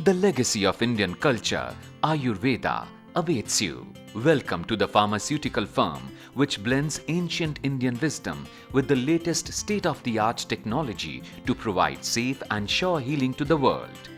The legacy of Indian culture, Ayurveda, awaits you. Welcome to the pharmaceutical firm which blends ancient Indian wisdom with the latest state-of-the-art technology to provide safe and sure healing to the world.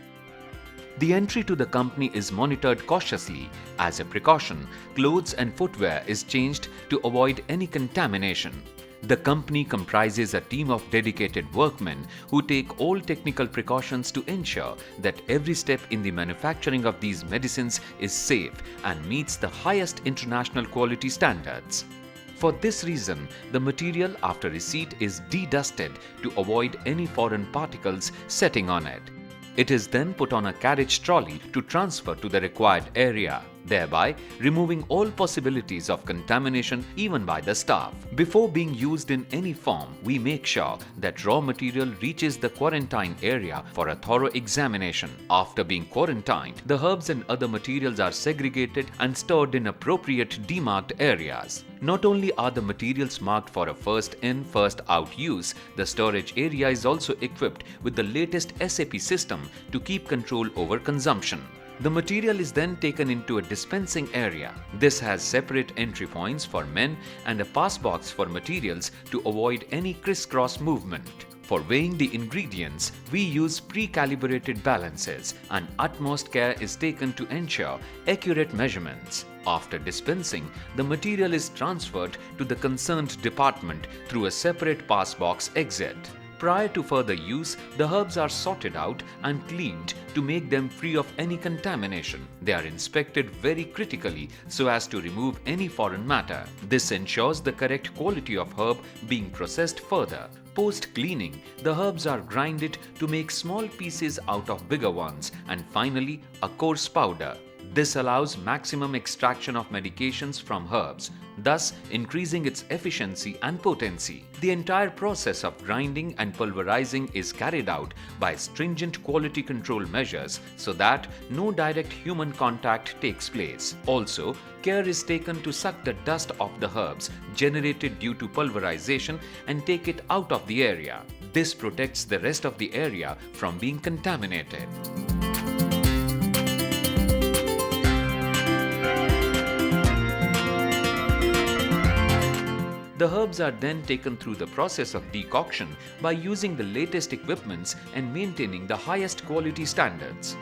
The entry to the company is monitored cautiously. As a precaution, clothes and footwear is changed to avoid any contamination. The company comprises a team of dedicated workmen who take all technical precautions to ensure that every step in the manufacturing of these medicines is safe and meets the highest international quality standards. For this reason, the material after receipt is de-dusted to avoid any foreign particles setting on it. It is then put on a carriage trolley to transfer to the required area, thereby removing all possibilities of contamination even by the staff. Before being used in any form, we make sure that raw material reaches the quarantine area for a thorough examination. After being quarantined, the herbs and other materials are segregated and stored in appropriate demarked areas. Not only are the materials marked for a first in, first out use, the storage area is also equipped with the latest SAP system to keep control over consumption. The material is then taken into a dispensing area. This has separate entry points for men and a pass box for materials to avoid any crisscross movement. For weighing the ingredients, we use pre-calibrated balances and utmost care is taken to ensure accurate measurements. After dispensing, the material is transferred to the concerned department through a separate pass box exit. Prior to further use, the herbs are sorted out and cleaned to make them free of any contamination. They are inspected very critically so as to remove any foreign matter. This ensures the correct quality of herb being processed further. Post-cleaning, the herbs are grinded to make small pieces out of bigger ones and finally a coarse powder. This allows maximum extraction of medications from herbs, thus increasing its efficiency and potency. The entire process of grinding and pulverizing is carried out by stringent quality control measures so that no direct human contact takes place. Also, care is taken to suck the dust of the herbs generated due to pulverization and take it out of the area. This protects the rest of the area from being contaminated. The herbs are then taken through the process of decoction by using the latest equipments and maintaining the highest quality standards.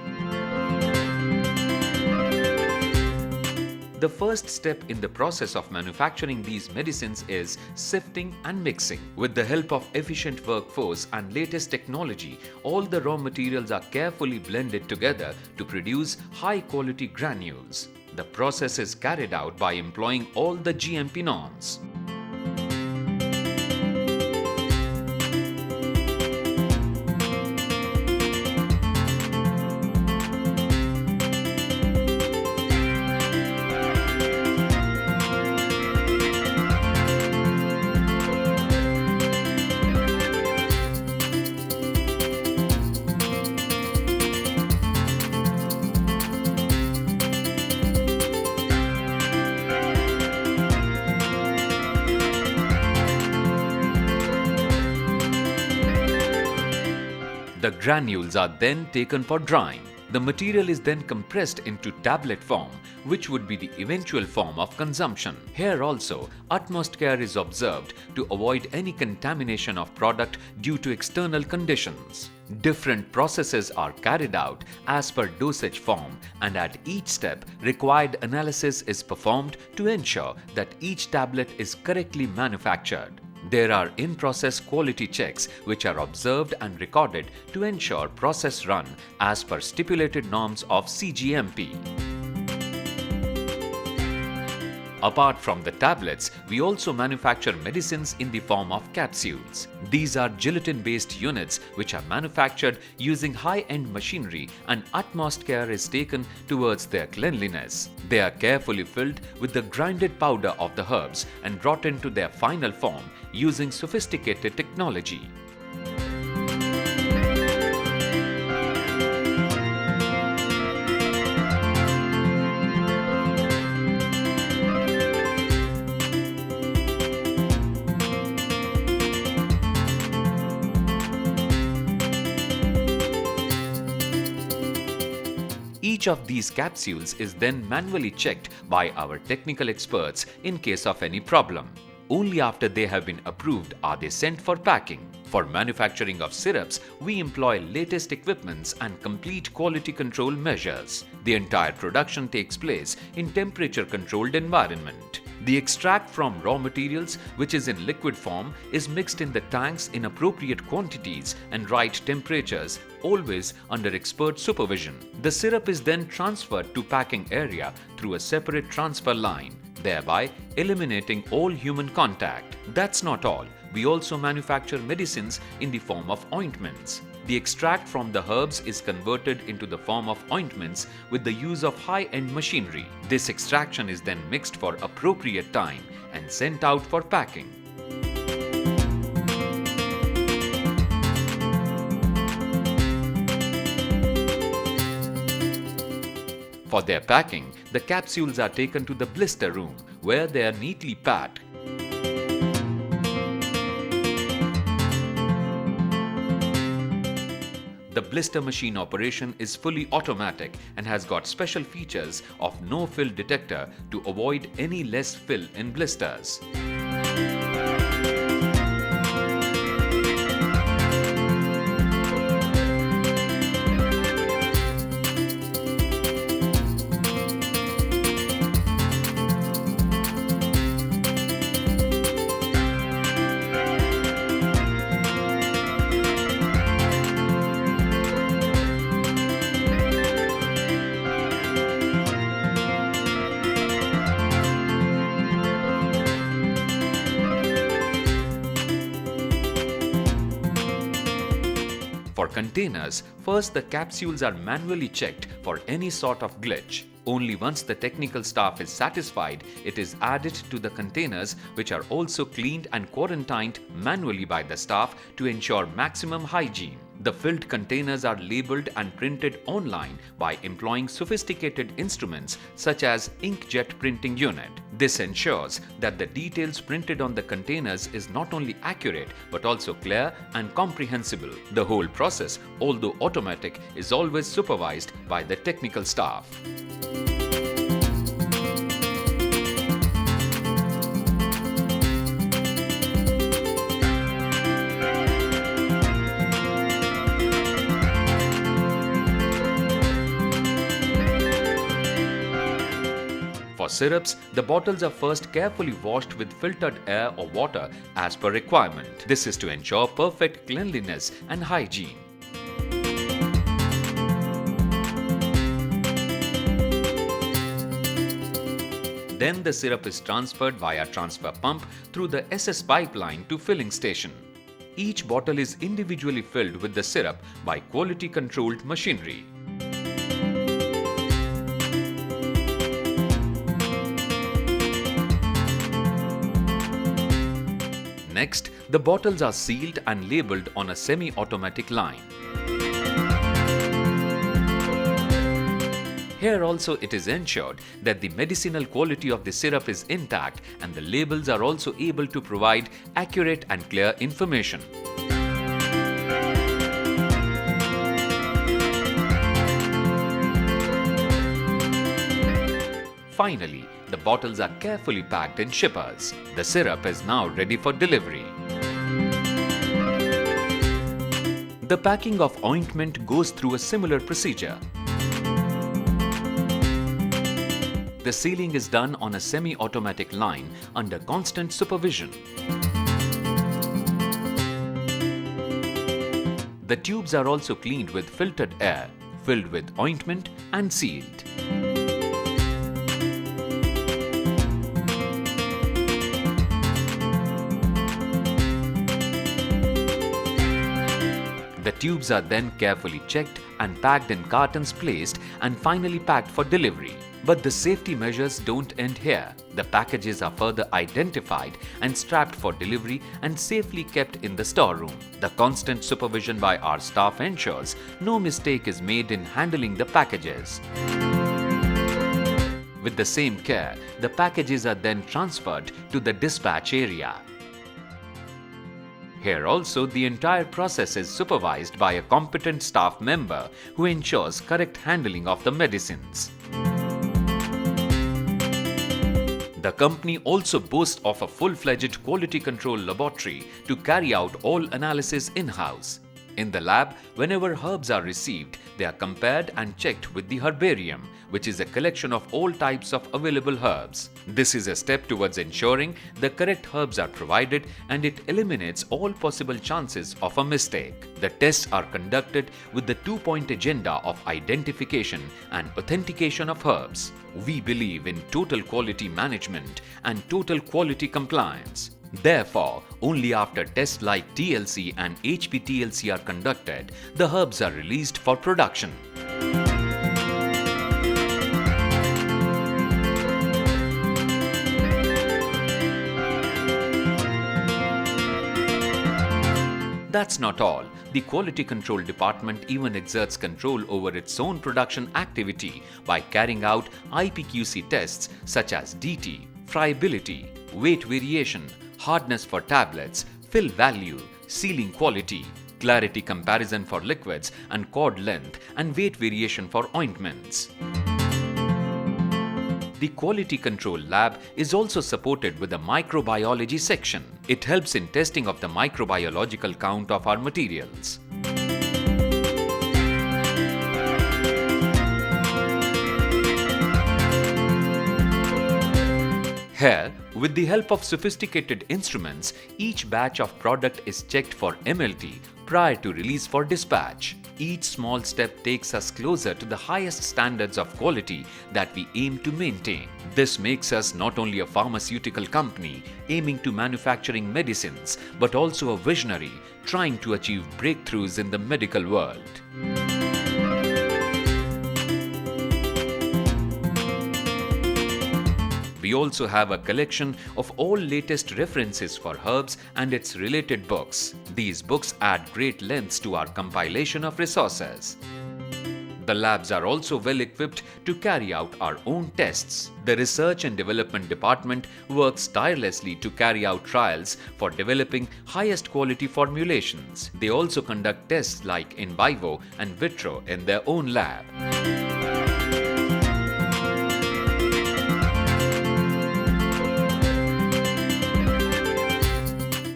The first step in the process of manufacturing these medicines is sifting and mixing. With the help of efficient workforce and latest technology, all the raw materials are carefully blended together to produce high-quality granules. The process is carried out by employing all the GMP norms. The granules are then taken for drying. The material is then compressed into tablet form, which would be the eventual form of consumption. Here also, utmost care is observed to avoid any contamination of product due to external conditions. Different processes are carried out as per dosage form, and at each step, required analysis is performed to ensure that each tablet is correctly manufactured. There are in-process quality checks which are observed and recorded to ensure process run as per stipulated norms of CGMP. Apart from the tablets, we also manufacture medicines in the form of capsules. These are gelatin-based units which are manufactured using high-end machinery and utmost care is taken towards their cleanliness. They are carefully filled with the grinded powder of the herbs and brought into their final form using sophisticated technology. Each of these capsules is then manually checked by our technical experts in case of any problem. Only after they have been approved are they sent for packing. For manufacturing of syrups, we employ latest equipments and complete quality control measures. The entire production takes place in temperature-controlled environment. The extract from raw materials, which is in liquid form, is mixed in the tanks in appropriate quantities and right temperatures, always under expert supervision. The syrup is then transferred to packing area through a separate transfer line, thereby eliminating all human contact. That's not all. We also manufacture medicines in the form of ointments. The extract from the herbs is converted into the form of ointments with the use of high-end machinery. This extraction is then mixed for appropriate time and sent out for packing. For their packing, the capsules are taken to the blister room, where they are neatly packed. The blister machine operation is fully automatic and has got special features of no fill detector to avoid any less fill in blisters. For containers, first the capsules are manually checked for any sort of glitch. Only once the technical staff is satisfied, it is added to the containers, which are also cleaned and quarantined manually by the staff to ensure maximum hygiene. The filled containers are labeled and printed online by employing sophisticated instruments such as inkjet printing unit. This ensures that the details printed on the containers is not only accurate but also clear and comprehensible. The whole process, although automatic, is always supervised by the technical staff. For syrups, the bottles are first carefully washed with filtered air or water as per requirement. This is to ensure perfect cleanliness and hygiene. Then the syrup is transferred via transfer pump through the SS pipeline to filling station. Each bottle is individually filled with the syrup by quality-controlled machinery. Next, the bottles are sealed and labeled on a semi-automatic line. Here also it is ensured that the medicinal quality of the syrup is intact and the labels are also able to provide accurate and clear information. Finally, the bottles are carefully packed in shippers. The syrup is now ready for delivery. The packing of ointment goes through a similar procedure. The sealing is done on a semi-automatic line under constant supervision. The tubes are also cleaned with filtered air, filled with ointment and sealed. The tubes are then carefully checked and packed in cartons placed and finally packed for delivery. But the safety measures don't end here. The packages are further identified and strapped for delivery and safely kept in the storeroom. The constant supervision by our staff ensures no mistake is made in handling the packages. With the same care, the packages are then transferred to the dispatch area. Here also, the entire process is supervised by a competent staff member who ensures correct handling of the medicines. The company also boasts of a full-fledged quality control laboratory to carry out all analysis in-house. In the lab, whenever herbs are received, they are compared and checked with the herbarium, which is a collection of all types of available herbs. This is a step towards ensuring the correct herbs are provided, and it eliminates all possible chances of a mistake. The tests are conducted with the two-point agenda of identification and authentication of herbs. We believe in total quality management and total quality compliance. Therefore, only after tests like TLC and HPTLC are conducted, the herbs are released for production. That's not all. The Quality Control Department even exerts control over its own production activity by carrying out IPQC tests such as DT, friability, weight variation, hardness for tablets, fill value, sealing quality, clarity comparison for liquids, and cord length and weight variation for ointments. The Quality Control Lab is also supported with a microbiology section. It helps in testing of the microbiological count of our materials. Here, with the help of sophisticated instruments, each batch of product is checked for MLT prior to release for dispatch. Each small step takes us closer to the highest standards of quality that we aim to maintain. This makes us not only a pharmaceutical company aiming to manufacturing medicines, but also a visionary trying to achieve breakthroughs in the medical world. We also have a collection of all latest references for herbs and its related books. These books add great lengths to our compilation of resources. The labs are also well equipped to carry out our own tests. The Research and Development Department works tirelessly to carry out trials for developing highest quality formulations. They also conduct tests like in vivo and vitro in their own lab.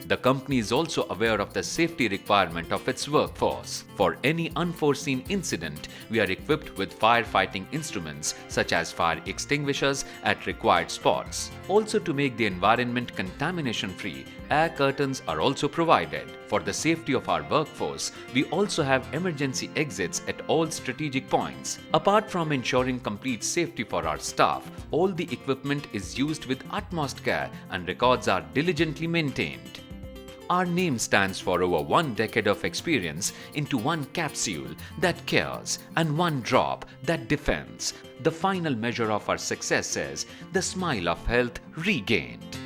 The company is also aware of the safety requirement of its workforce. For any unforeseen incident, we are equipped with firefighting instruments such as fire extinguishers at required spots. Also, to make the environment contamination-free, air curtains are also provided. For the safety of our workforce, we also have emergency exits at all strategic points. Apart from ensuring complete safety for our staff, all the equipment is used with utmost care and records are diligently maintained. Our name stands for over 1 decade of experience into one capsule that cures and one drop that defends. The final measure of our success is the smile of health regained.